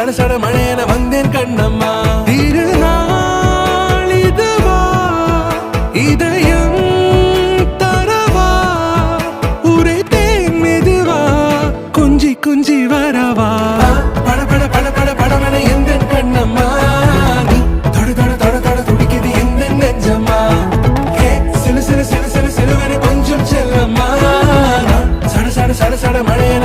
சட சட மழையென வந்தேன் கண்ணம்மா. திருநாள் இதுவா இதயம் தரவா உரைத்தேன் மெதுவா கொஞ்சி கொஞ்சி வரவா பட பட பட பட படமென எந்தன் கண்ணம்மா. நீ தொட தொட தொட தொட துடிக்குது எந்த நெஞ்சம்மா. சிலு சிலு சிலு சிலு சிலுவென கொஞ்சம் செல்லம்மா. சட சட சட சட மழையென